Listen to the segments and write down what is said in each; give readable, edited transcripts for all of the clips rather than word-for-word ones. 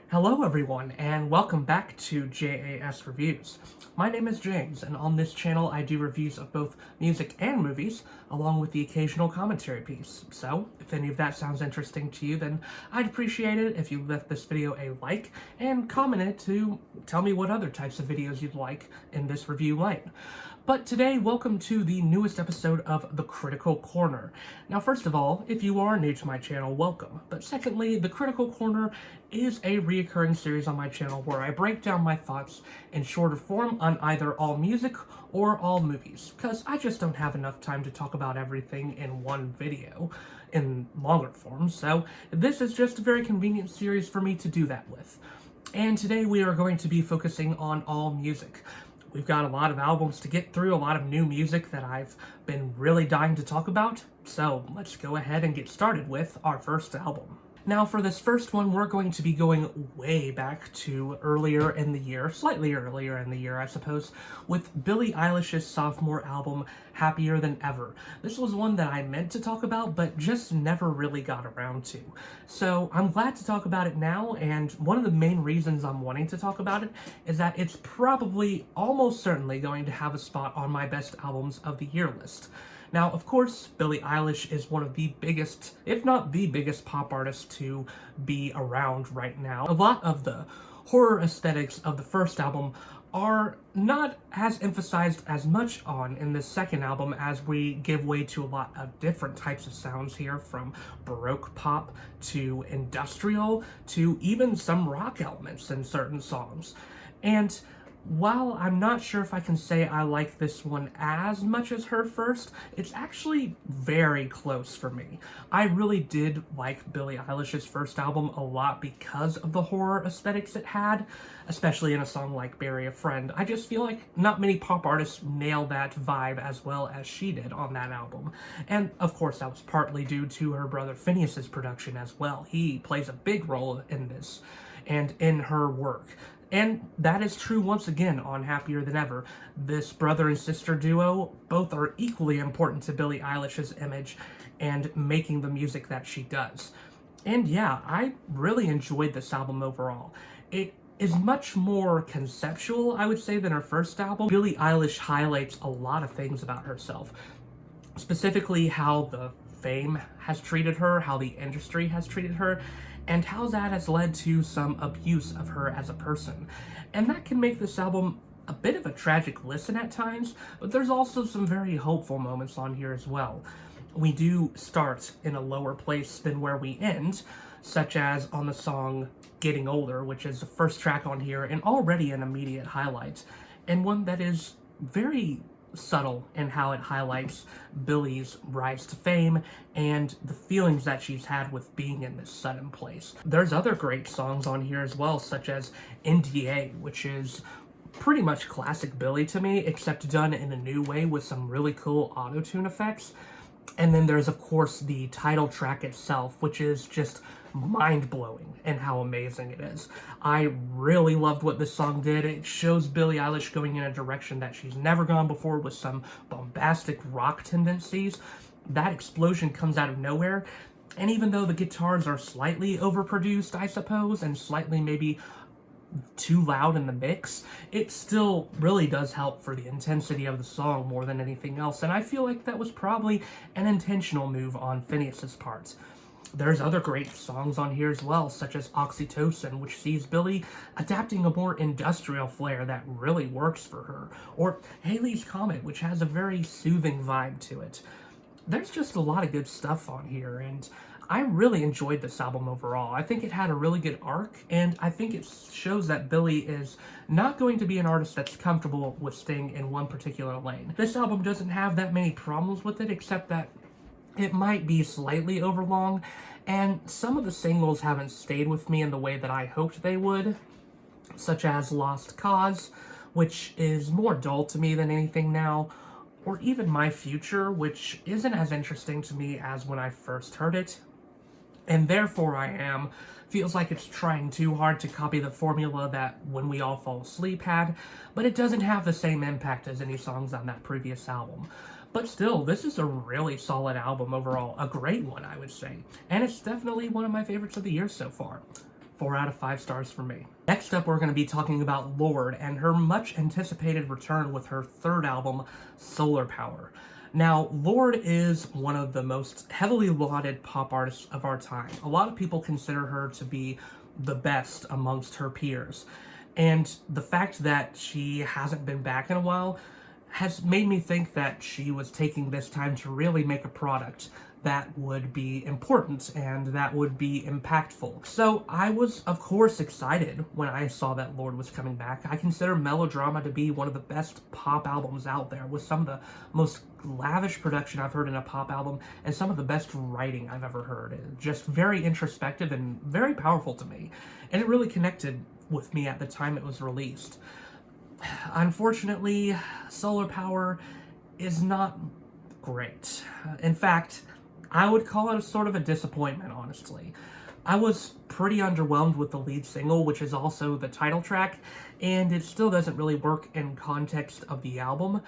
Hello everyone, and welcome back to JAS Reviews. My name is James, and on this channel I do reviews of both music and movies, along with the occasional commentary piece. So, if any of that sounds interesting to you, then I'd appreciate it if you left this video a like and commented to tell me what other types of videos you'd like in this review light. But today, welcome to the newest episode of The Critical Corner. Now, first of all, if you are new to my channel, welcome. But secondly, The Critical Corner is a reoccurring series on my channel where I break down my thoughts in shorter form on either all music or all movies, because I just don't have enough time to talk about everything in one video in longer form, so this is just a very convenient series for me to do that with. And today we are going to be focusing on all music. We've got a lot of albums to get through, a lot of new music that I've been really dying to talk about, so let's go ahead and get started with our first album. Now, for this first one, we're going to be going way back to earlier in the year, slightly earlier in the year, I suppose, with Billie Eilish's sophomore album, Happier Than Ever. This was one that I meant to talk about, but just never really got around to. So I'm glad to talk about it now, and one of the main reasons I'm wanting to talk about it is that it's probably, almost certainly, going to have a spot on my best albums of the year list. Now, of course, Billie Eilish is one of the biggest, if not the biggest, pop artist to be around right now. A lot of the horror aesthetics of the first album are not as emphasized as much on in this second album, as we give way to a lot of different types of sounds here, from Baroque pop to industrial to even some rock elements in certain songs. And while I'm not sure if I can say I like this one as much as her first, it's actually very close for me. I really did like Billie Eilish's first album a lot because of the horror aesthetics it had, especially in a song like Bury a Friend. I just feel like not many pop artists nail that vibe as well as she did on that album. And of course that was partly due to her brother Phineas's production as well. He plays a big role in this and in her work. And that is true once again on Happier Than Ever. This brother and sister duo both are equally important to Billie Eilish's image and making the music that she does. And yeah, I really enjoyed this album overall. It is much more conceptual, I would say, than her first album. Billie Eilish highlights a lot of things about herself, specifically how the fame has treated her, how the industry has treated her, and how that has led to some abuse of her as a person. And that can make this album a bit of a tragic listen at times, but there's also some very hopeful moments on here as well. We do start in a lower place than where we end, such as on the song Getting Older, which is the first track on here and already an immediate highlight, and one that is very subtle in how it highlights Billie's rise to fame and the feelings that she's had with being in this sudden place. There's other great songs on here as well, such as NDA, which is pretty much classic Billie to me, except done in a new way with some really cool auto-tune effects. And then there's, of course, the title track itself, which is just mind-blowing in how amazing it is. I really loved what this song did. It shows Billie Eilish going in a direction that she's never gone before, with some bombastic rock tendencies. That explosion comes out of nowhere, and even though the guitars are slightly overproduced, I suppose, and slightly maybe too loud in the mix, it still really does help for the intensity of the song more than anything else, and I feel like that was probably an intentional move on Phineas's part. There's other great songs on here as well, such as Oxytocin, which sees Billie adapting a more industrial flair that really works for her, or Halley's Comet, which has a very soothing vibe to it. There's just a lot of good stuff on here, and I really enjoyed this album overall. I think it had a really good arc, and I think it shows that Billie is not going to be an artist that's comfortable with staying in one particular lane. This album doesn't have that many problems with it, except that it might be slightly overlong, and some of the singles haven't stayed with me in the way that I hoped they would, such as Lost Cause, which is more dull to me than anything now, or even My Future, which isn't as interesting to me as when I first heard it. And Therefore I Am feels like it's trying too hard to copy the formula that When We All Fall Asleep had, but it doesn't have the same impact as any songs on that previous album. But still, this is a really solid album overall, a great one, I would say, and it's definitely one of my favorites of the year so far. 4 out of 5 stars for me. Next up, we're going to be talking about Lorde and her much anticipated return with her third album, Solar Power. Now, Lorde is one of the most heavily lauded pop artists of our time. A lot of people consider her to be the best amongst her peers. And the fact that she hasn't been back in a while has made me think that she was taking this time to really make a product that would be important and that would be impactful. So I was, of course, excited when I saw that Lorde was coming back. I consider Melodrama to be one of the best pop albums out there, with some of the most lavish production I've heard in a pop album and some of the best writing I've ever heard. Just very introspective and very powerful to me. And it really connected with me at the time it was released. Unfortunately, Solar Power is not great. In fact, I would call it a sort of a disappointment, honestly. I was pretty underwhelmed with the lead single, which is also the title track, and it still doesn't really work in context of the album.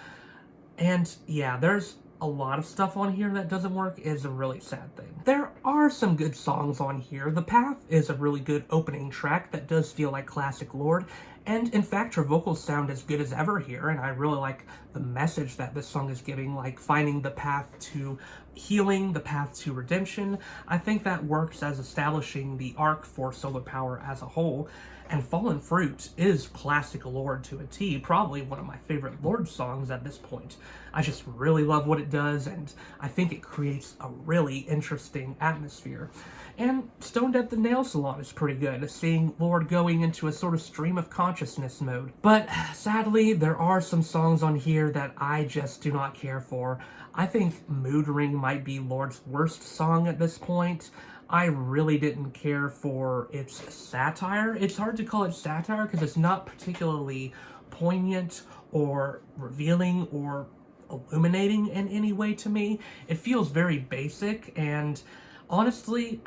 And yeah, there's a lot of stuff on here that doesn't work, is a really sad thing. There are some good songs on here. The Path is a really good opening track that does feel like classic Lorde, and in fact her vocals sound as good as ever here, and I really like the message that this song is giving, like finding the path to healing, the path to redemption. I think that works as establishing the arc for Solar Power as a whole. And Fallen Fruit is classic Lorde to a T, probably one of my favorite Lorde songs at this point. I just really love what it does, and I think it creates a really interesting atmosphere. And Stoned at the Nail Salon is pretty good, seeing Lorde going into a sort of stream of consciousness mode. But sadly, there are some songs on here that I just do not care for. I think Mood Ring might be Lorde's worst song at this point. I really didn't care for its satire. It's hard to call it satire because it's not particularly poignant or revealing or illuminating in any way to me. It feels very basic, and honestly,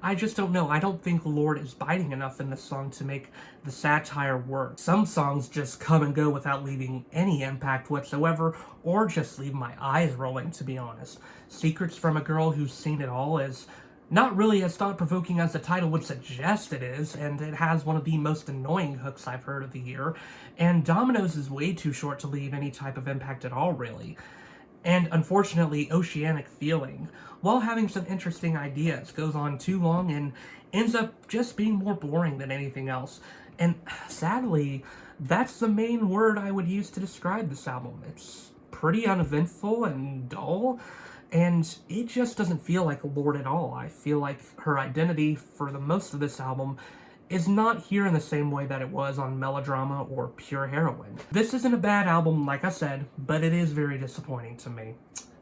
I just don't know. I don't think Lorde is biting enough in this song to make the satire work. Some songs just come and go without leaving any impact whatsoever, or just leave my eyes rolling, to be honest. Secrets from a Girl Who's Seen It All is not really as thought-provoking as the title would suggest it is, and it has one of the most annoying hooks I've heard of the year, and Dominoes is way too short to leave any type of impact at all, really. And unfortunately, Oceanic Feeling, while having some interesting ideas, goes on too long and ends up just being more boring than anything else. And sadly, that's the main word I would use to describe this album. It's pretty uneventful and dull, and it just doesn't feel like Lorde at all. I feel like her identity for the most of this album is not here in the same way that it was on Melodrama or Pure Heroine. This isn't a bad album, like I said, but it is very disappointing to me.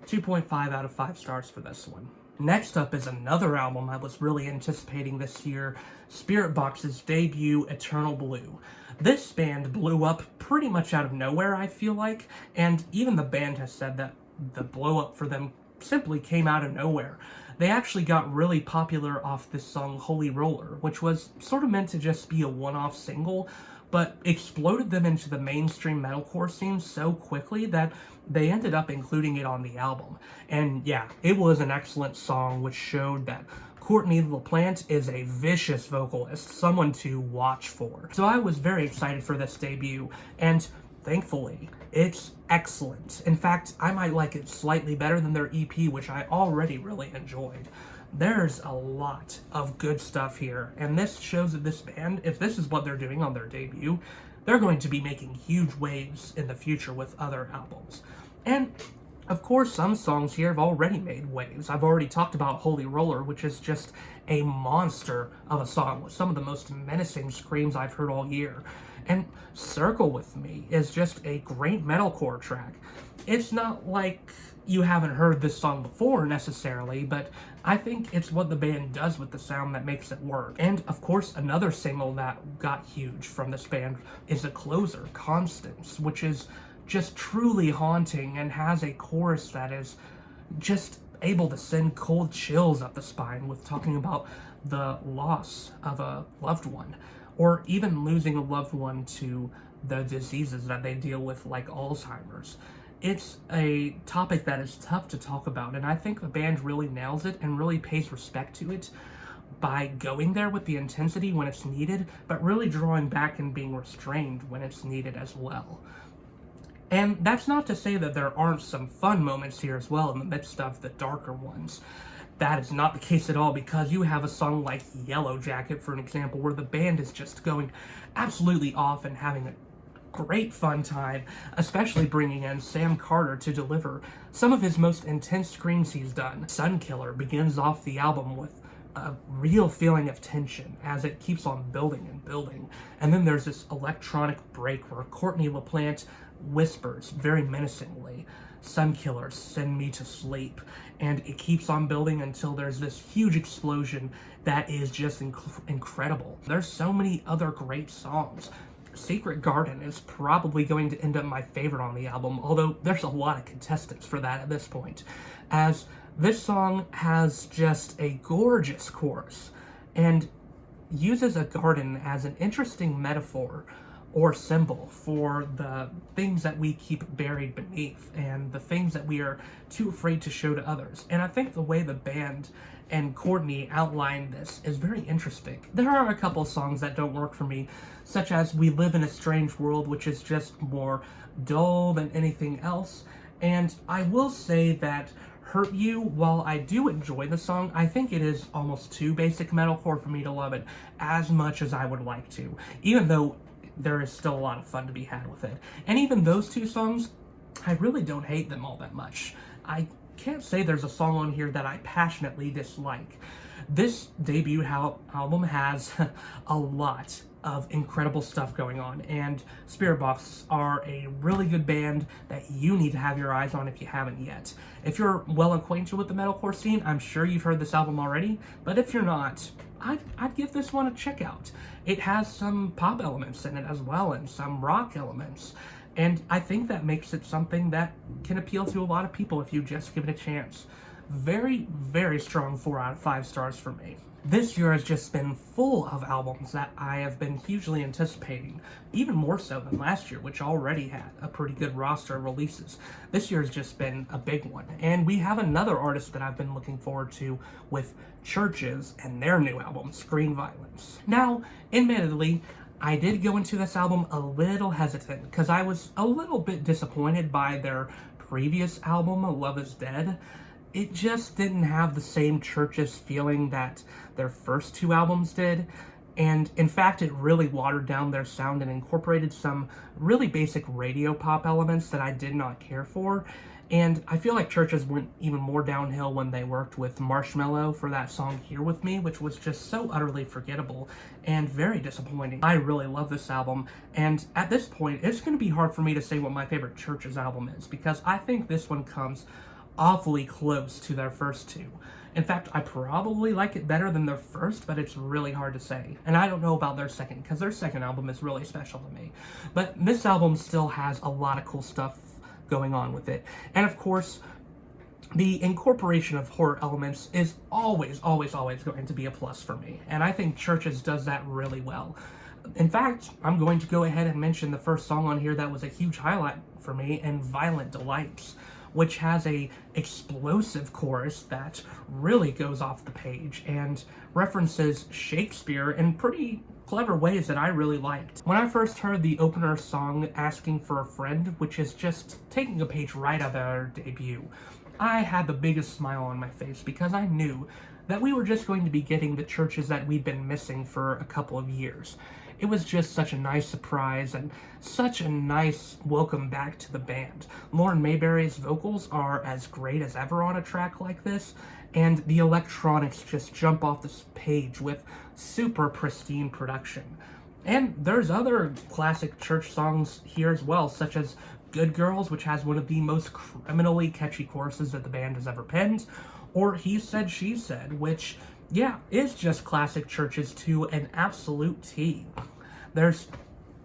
2.5 out of 5 stars for this one. Next up is another album I was really anticipating this year, Spiritbox's debut, Eternal Blue. This band blew up pretty much out of nowhere, I feel like, and even the band has said that the blow up for them simply came out of nowhere. They actually got really popular off this song Holy Roller, which was sort of meant to just be a one-off single, but exploded them into the mainstream metalcore scene so quickly that they ended up including it on the album. And yeah, it was an excellent song, which showed that Courtney LaPlante is a vicious vocalist, someone to watch for. So I was very excited for this debut, and thankfully, it's excellent. In fact, I might like it slightly better than their EP, which I already really enjoyed. There's a lot of good stuff here, and this shows that this band, if this is what they're doing on their debut, they're going to be making huge waves in the future with other albums. And of course, some songs here have already made waves. I've already talked about Holy Roller, which is just a monster of a song with some of the most menacing screams I've heard all year. And Circle With Me is just a great metalcore track. It's not like you haven't heard this song before necessarily, but I think it's what the band does with the sound that makes it work. And of course, another single that got huge from this band is a closer, Constance, which is just truly haunting and has a chorus that is just able to send cold chills up the spine with talking about the loss of a loved one, or even losing a loved one to the diseases that they deal with, like Alzheimer's. It's a topic that is tough to talk about, and I think the band really nails it and really pays respect to it. by going there with the intensity when it's needed, but really drawing back and being restrained when it's needed as well. And that's not to say that there aren't some fun moments here as well in the midst of the darker ones. That is not the case at all, because you have a song like Yellow Jacket, for an example, where the band is just going absolutely off and having a great fun time, especially bringing in Sam Carter to deliver some of his most intense screams he's done. Sunkiller begins off the album with a real feeling of tension as it keeps on building and building. And then there's this electronic break where Courtney LaPlante whispers very menacingly, "Sunkiller, send me to sleep." And it keeps on building until there's this huge explosion that is just incredible. There's so many other great songs. Secret Garden is probably going to end up my favorite on the album, although there's a lot of contestants for that at this point, as this song has just a gorgeous chorus and uses a garden as an interesting metaphor or symbol for the things that we keep buried beneath and the things that we are too afraid to show to others. And I think the way the band and Courtney outlined this is very interesting. There are a couple songs that don't work for me, such as We Live in a Strange World, which is just more dull than anything else. And I will say that Hurt You, while I do enjoy the song, I think it is almost too basic metalcore for me to love it as much as I would like to, even though there is still a lot of fun to be had with it. And even those two songs, I really don't hate them all that much. I can't say there's a song on here that I passionately dislike. This debut album has a lot of incredible stuff going on, and Spiritbox are a really good band that you need to have your eyes on if you haven't yet. If you're well acquainted with the metalcore scene, I'm sure you've heard this album already, but if you're not, I'd give this one a check out. It has some pop elements in it as well, and some rock elements. And I think that makes it something that can appeal to a lot of people if you just give it a chance. Very, very strong 4 out of 5 stars for me. This year has just been full of albums that I have been hugely anticipating, even more so than last year, which already had a pretty good roster of releases. This year has just been a big one, and we have another artist that I've been looking forward to with CHVRCHES and their new album, Screen Violence. Now, admittedly, I did go into this album a little hesitant because I was a little bit disappointed by their previous album, Love Is Dead. It just didn't have the same CHVRCHES feeling that their first 2 albums did, and in fact it really watered down their sound and incorporated some really basic radio pop elements that I did not care for. And I feel like CHVRCHES went even more downhill when they worked with Marshmello for that song Here With Me, which was just so utterly forgettable and very disappointing. I really love this album, and at this point it's going to be hard for me to say what my favorite CHVRCHES album is, because I think this one comes awfully close to their first 2. In fact, I probably like it better than their first, but it's really hard to say. And I don't know about their second, because their second album is really special to me. But this album still has a lot of cool stuff going on with it. And of course, the incorporation of horror elements is always going to be a plus for me. And I think CHVRCHES does that really well. In fact, I'm going to go ahead and mention the first song on here that was a huge highlight for me, and Violent Delights, which has a explosive chorus that really goes off the page and references Shakespeare in pretty clever ways that I really liked. When I first heard the opener song, Asking for a Friend, which is just taking a page right out of their debut, I had the biggest smile on my face because I knew that we were just going to be getting the CHVRCHES that we'd been missing for a couple of years. It was just such a nice surprise and such a nice welcome back to the band. Lauren Mayberry's vocals are as great as ever on a track like this, and the electronics just jump off this page with super pristine production. And there's other classic church songs here as well, such as Good Girls, which has one of the most criminally catchy choruses that the band has ever penned, or He Said, She Said, which, yeah, is just classic CHVRCHES to an absolute T. There's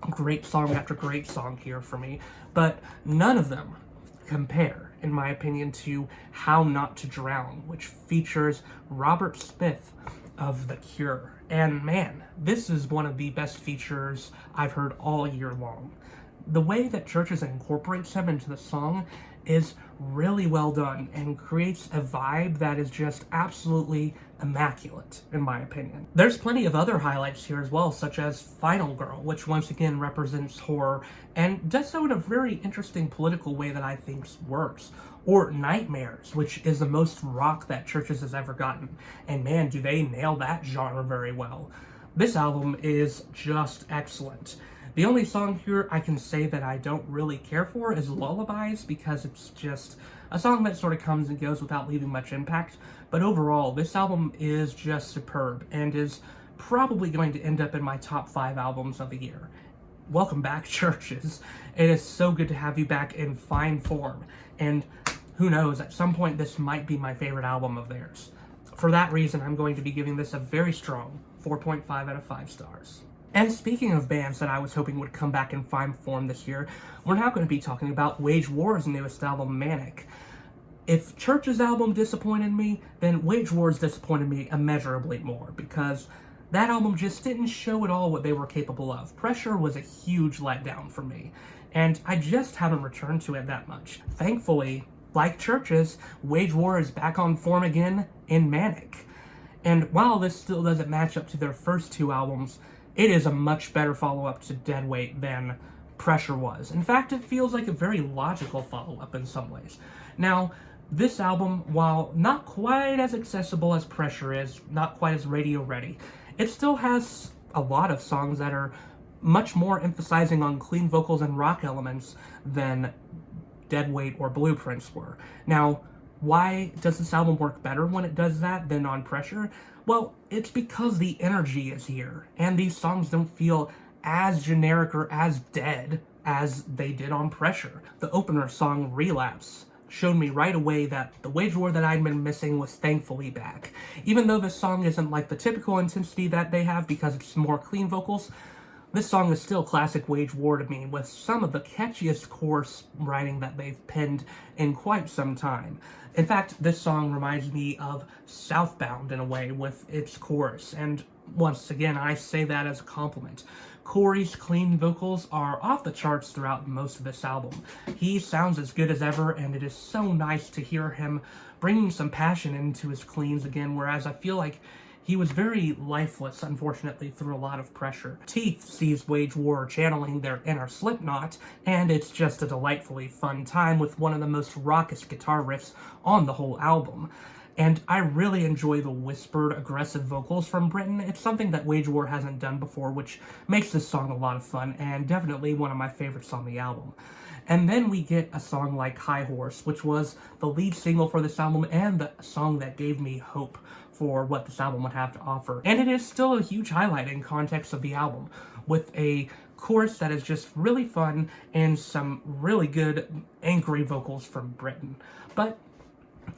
great song after great song here for me, but none of them compare, in my opinion, to How Not to Drown, which features Robert Smith of The Cure. And man, this is one of the best features I've heard all year long. the way that CHVRCHES incorporates him into the song is really well done and creates a vibe that is just absolutely immaculate, in my opinion. There's plenty of other highlights here as well, such as Final Girl, which once again represents horror and does so in a very interesting political way that I think works. Or Nightmares, which is the most rock that CHVRCHES has ever gotten. And man, do they nail that genre very well. This album is just excellent. The only song here I can say that I don't really care for is Lullabies, because it's just a song that sort of comes and goes without leaving much impact. But overall, this album is just superb and is probably going to end up in my top 5 albums of the year. Welcome back, CHVRCHES. It is so good to have you back in fine form. And who knows, at some point this might be my favorite album of theirs. For that reason, I'm going to be giving this a very strong 4.5 out of 5 stars. And speaking of bands that I was hoping would come back in fine form this year, we're now going to be talking about Wage War's newest album, Manic. If CHVRCHES' album disappointed me, then Wage War's disappointed me immeasurably more, because that album just didn't show at all what they were capable of. Pressure was a huge letdown for me, and I just haven't returned to it that much. Thankfully, like CHVRCHES, Wage War is back on form again in Manic. And while this still doesn't match up to their first 2 albums, it is a much better follow-up to Deadweight than Pressure was. In fact, it feels like a very logical follow-up in some ways. Now, this album, while not quite as accessible as Pressure is, not quite as radio-ready, it still has a lot of songs that are much more emphasizing on clean vocals and rock elements than Deadweight or Blueprints were. Now, why does this album work better when it does that than on Pressure? Well, it's because the energy is here, and these songs don't feel as generic or as dead as they did on Pressure. The opener song, Relapse, showed me right away that the Wage War that I'd been missing was thankfully back. Even though this song isn't like the typical intensity that they have because it's more clean vocals, this song is still classic Wage War to me, with some of the catchiest chorus writing that they've penned in quite some time. In fact, this song reminds me of Southbound in a way with its chorus, and once again, I say that as a compliment. Corey's clean vocals are off the charts throughout most of this album. He sounds as good as ever, and it is so nice to hear him bringing some passion into his cleans again, whereas I feel like he was very lifeless, unfortunately, through a lot of Pressure. Teeth sees Wage War channeling their inner Slipknot, and it's just a delightfully fun time with one of the most raucous guitar riffs on the whole album. And I really enjoy the whispered, aggressive vocals from Britton. It's something that Wage War hasn't done before, which makes this song a lot of fun, and definitely one of my favorites on the album. And then we get a song like High Horse, which was the lead single for this album and the song that gave me hope for what this album would have to offer. And it is still a huge highlight in context of the album, with a chorus that is just really fun and some really good angry vocals from Britton. But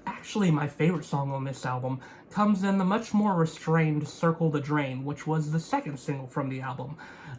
actually, my favorite song on this album comes in the much more restrained Circle the Drain, which was the second single from the album.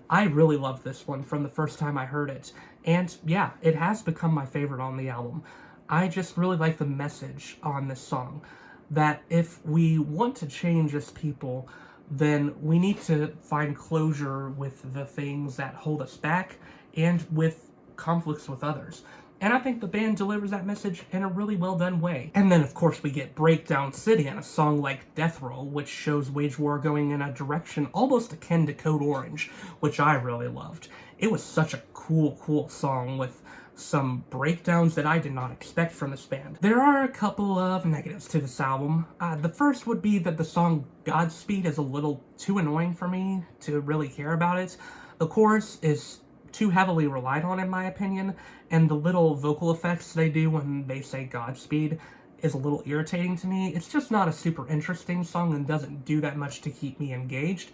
I really love this one from the first time I heard it, and yeah, it has become my favorite on the album. I just really like the message on this song, that if we want to change as people, then we need to find closure with the things that hold us back and with conflicts with others. And I think the band delivers that message in a really well done way. And then, of course, we get Breakdown City and a song like Death Roll, which shows Wage War going in a direction almost akin to Code Orange, which I really loved. It was such a cool song with some breakdowns that I did not expect from this band. There are a couple of negatives to this album. The first would be that the song Godspeed is a little too annoying for me to really care about it. The chorus is too heavily relied on, in my opinion, and the little vocal effects they do when they say Godspeed is a little irritating to me. It's just not a super interesting song and doesn't do that much to keep me engaged.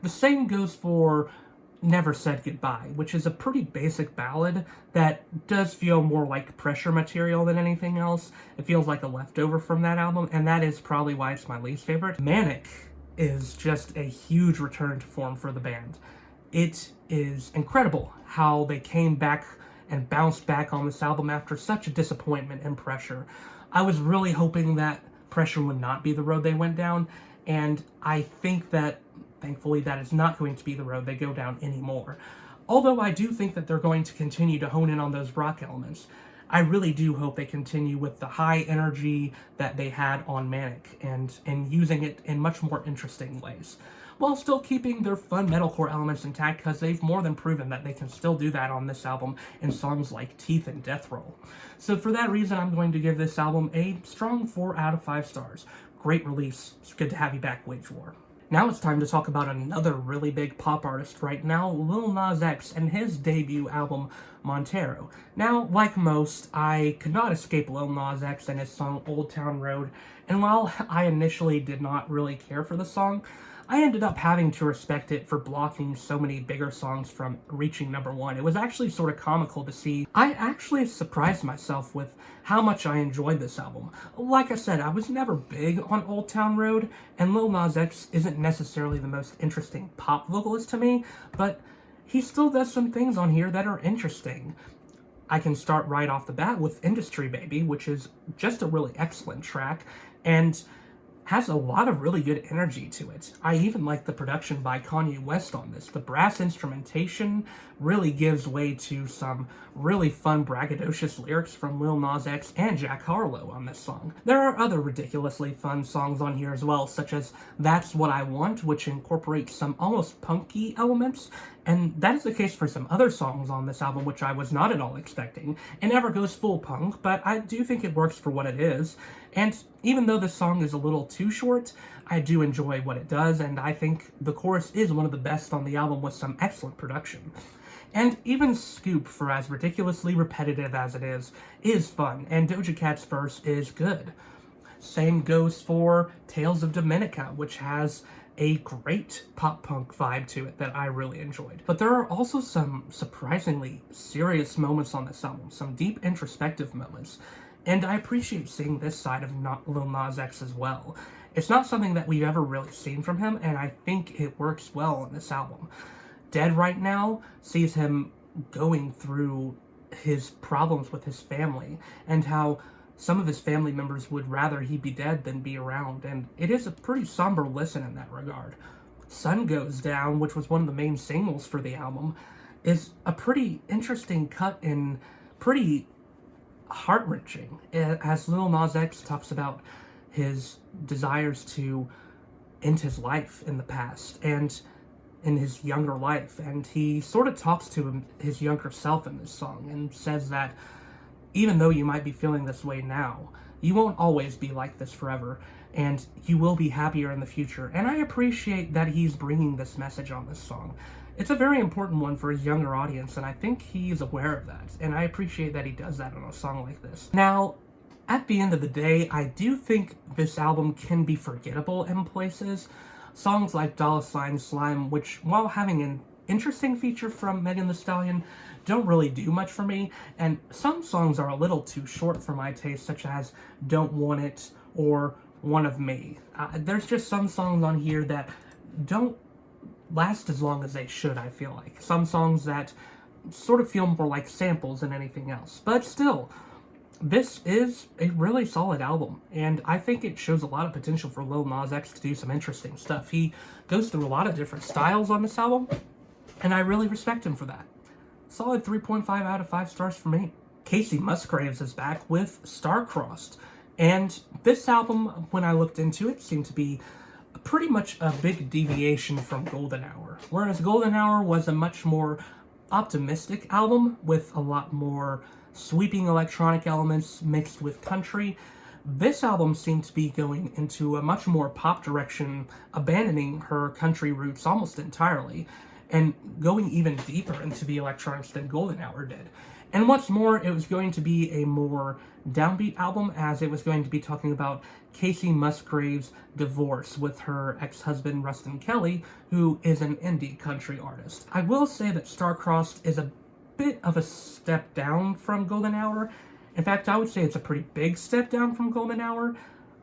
The same goes for Never Said Goodbye, which is a pretty basic ballad that does feel more like Pressure material than anything else. It feels like a leftover from that album, and that is probably why it's my least favorite. Manic is just a huge return to form for the band. It is incredible how they came back and bounced back on this album after such a disappointment in Pressure. I was really hoping that Pressure would not be the road they went down, and I think that thankfully that is not going to be the road they go down anymore. Although I do think that they're going to continue to hone in on those rock elements. I really do hope they continue with the high energy that they had on Manic and using it in much more interesting ways, while still keeping their fun metalcore elements intact, because they've more than proven that they can still do that on this album in songs like Teeth and Death Roll. So for that reason, I'm going to give this album a strong 4 out of 5 stars. Great release. It's good to have you back, Wage War. Now it's time to talk about another really big pop artist right now, Lil Nas X, and his debut album, Montero. Now, like most, I could not escape Lil Nas X and his song Old Town Road, and while I initially did not really care for the song, I ended up having to respect it for blocking so many bigger songs from reaching #1. It was actually sort of comical to see. I actually surprised myself with how much I enjoyed this album. Like I said, I was never big on Old Town Road, and Lil Nas X isn't necessarily the most interesting pop vocalist to me, but he still does some things on here that are interesting. I can start right off the bat with Industry Baby, which is just a really excellent track, and has a lot of really good energy to it. I even like the production by Kanye West on this. The brass instrumentation really gives way to some really fun braggadocious lyrics from Lil Nas X and Jack Harlow on this song. There are other ridiculously fun songs on here as well, such as That's What I Want, which incorporates some almost punky elements, and that is the case for some other songs on this album, which I was not at all expecting. It never goes full punk, but I do think it works for what it is. And even though this song is a little too short, I do enjoy what it does, and I think the chorus is one of the best on the album with some excellent production. And even Scoop, for as ridiculously repetitive as it is fun, and Doja Cat's verse is good. Same goes for Tales of Dominica, which has a great pop-punk vibe to it that I really enjoyed. But there are also some surprisingly serious moments on this album, some deep introspective moments, and I appreciate seeing this side of Lil Nas X as well. It's not something that we've ever really seen from him, and I think it works well on this album. Dead Right Now sees him going through his problems with his family, and how some of his family members would rather he be dead than be around, and it is a pretty somber listen in that regard. Sun Goes Down, which was one of the main singles for the album, is a pretty interesting cut and pretty heart-wrenching, as Lil Nas X talks about his desires to end his life in the past and in his younger life, and he sort of talks to his younger self in this song and says that even though you might be feeling this way now, you won't always be like this forever, and you will be happier in the future. And I appreciate that he's bringing this message on this song. It's a very important one for his younger audience, and I think he's aware of that, and I appreciate that he does that on a song like this. Now, at the end of the day, I do think this album can be forgettable in places. Songs like Dollar Sign Slime, which, while having an interesting feature from Megan Thee Stallion, don't really do much for me, and some songs are a little too short for my taste, such as Don't Want It or One of Me. There's just some songs on here that don't last as long as they should, I feel like. Some songs that sort of feel more like samples than anything else. But still, this is a really solid album, and I think it shows a lot of potential for Lil Nas X to do some interesting stuff. He goes through a lot of different styles on this album, and I really respect him for that. Solid 3.5 out of 5 stars for me. Kacey Musgraves is back with Star-Crossed, and this album, when I looked into it, seemed to be pretty much a big deviation from Golden Hour. Whereas Golden Hour was a much more optimistic album with a lot more sweeping electronic elements mixed with country, this album seemed to be going into a much more pop direction, abandoning her country roots almost entirely, and going even deeper into the electronics than Golden Hour did. And what's more, it was going to be a more downbeat album, as it was going to be talking about Kacey Musgraves' divorce with her ex-husband Rustin Kelly, who is an indie country artist. I will say that Star-Crossed is a bit of a step down from Golden Hour. In fact, I would say it's a pretty big step down from Golden Hour,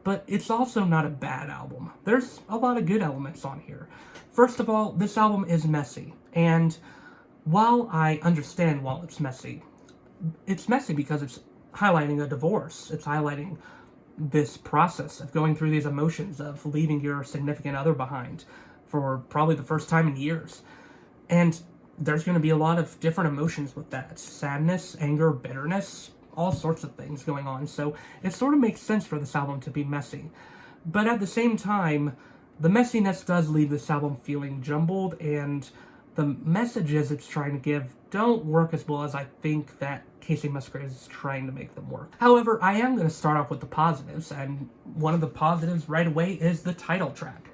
but it's also not a bad album. There's a lot of good elements on here. First of all, this album is messy, and while I understand why it's messy because it's highlighting a divorce. It's highlighting this process of going through these emotions of leaving your significant other behind for probably the first time in years. And there's going to be a lot of different emotions with that. Sadness, anger, bitterness, all sorts of things going on. So it sort of makes sense for this album to be messy. But at the same time, the messiness does leave this album feeling jumbled, and the messages it's trying to give don't work as well as I think that Kacey Musgraves is trying to make them work. However, I am going to start off with the positives, and one of the positives right away is the title track.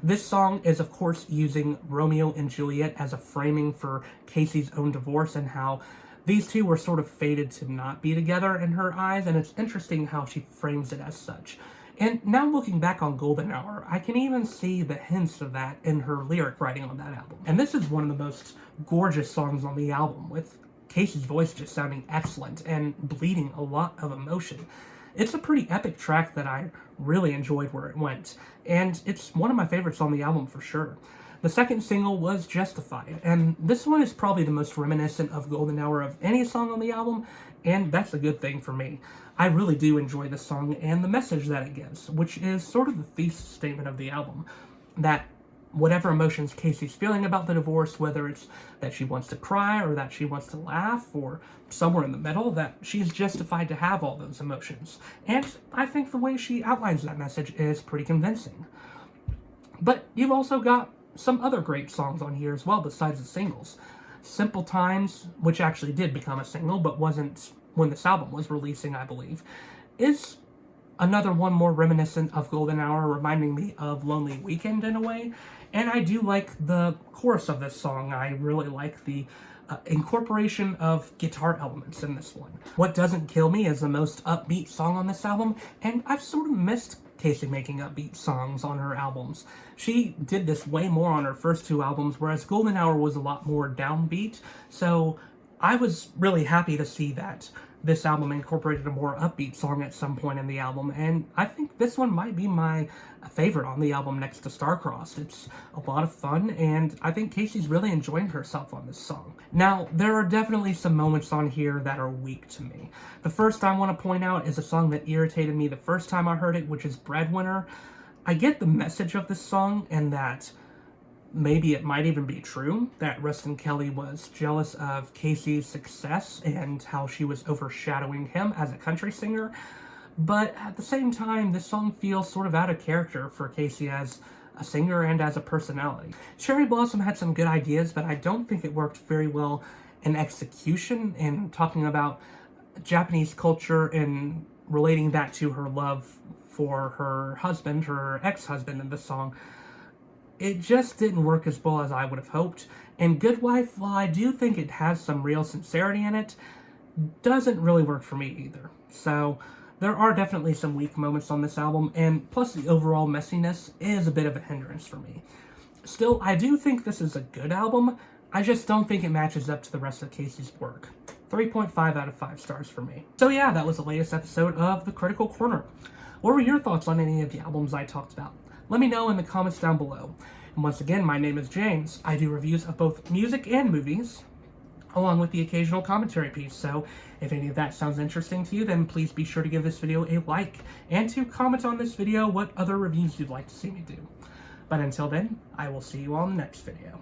This song is, of course, using Romeo and Juliet as a framing for Kacey's own divorce and how these two were sort of fated to not be together in her eyes, and it's interesting how she frames it as such. And now looking back on Golden Hour, I can even see the hints of that in her lyric writing on that album. And this is one of the most gorgeous songs on the album, with Kacey's voice just sounding excellent and bleeding a lot of emotion. It's a pretty epic track that I really enjoyed where it went, and it's one of my favorites on the album for sure. The second single was Justified, and this one is probably the most reminiscent of Golden Hour of any song on the album, and that's a good thing for me. I really do enjoy this song and the message that it gives, which is sort of the thesis statement of the album, that whatever emotions Kacey's feeling about the divorce, whether it's that she wants to cry or that she wants to laugh or somewhere in the middle, that she's justified to have all those emotions. And I think the way she outlines that message is pretty convincing. But you've also got some other great songs on here as well besides the singles. Simple Times, which actually did become a single but wasn't when this album was releasing, I believe, is another one more reminiscent of Golden Hour, reminding me of Lonely Weekend in a way. And I do like the chorus of this song. I really like the incorporation of guitar elements in this one. What Doesn't Kill Me is the most upbeat song on this album, and I've sort of missed Kacey making upbeat songs on her albums. She did this way more on her first two albums, whereas Golden Hour was a lot more downbeat, so I was really happy to see that this album incorporated a more upbeat song at some point in the album, and I think this one might be my favorite on the album next to Star-Crossed. It's a lot of fun, and I think Kacey's really enjoying herself on this song. Now, there are definitely some moments on here that are weak to me. The first I want to point out is a song that irritated me the first time I heard it, which is Breadwinner. I get the message of this song, and that maybe it might even be true that Rustin Kelly was jealous of Kacey's success and how she was overshadowing him as a country singer. But at the same time, this song feels sort of out of character for Kacey as a singer and as a personality. Cherry Blossom had some good ideas, but I don't think it worked very well in execution, in talking about Japanese culture and relating that to her love for her husband, her ex-husband in the song. It just didn't work as well as I would have hoped. And Good Wife, while I do think it has some real sincerity in it, doesn't really work for me either. So there are definitely some weak moments on this album, and plus the overall messiness is a bit of a hindrance for me. Still, I do think this is a good album. I just don't think it matches up to the rest of Kacey's work. 3.5 out of 5 stars for me. So yeah, that was the latest episode of The Critical Corner. What were your thoughts on any of the albums I talked about? Let me know in the comments down below. And once again, my name is James. I do reviews of both music and movies, along with the occasional commentary piece. So if any of that sounds interesting to you, then please be sure to give this video a like and to comment on this video what other reviews you'd like to see me do. But until then, I will see you all in the next video.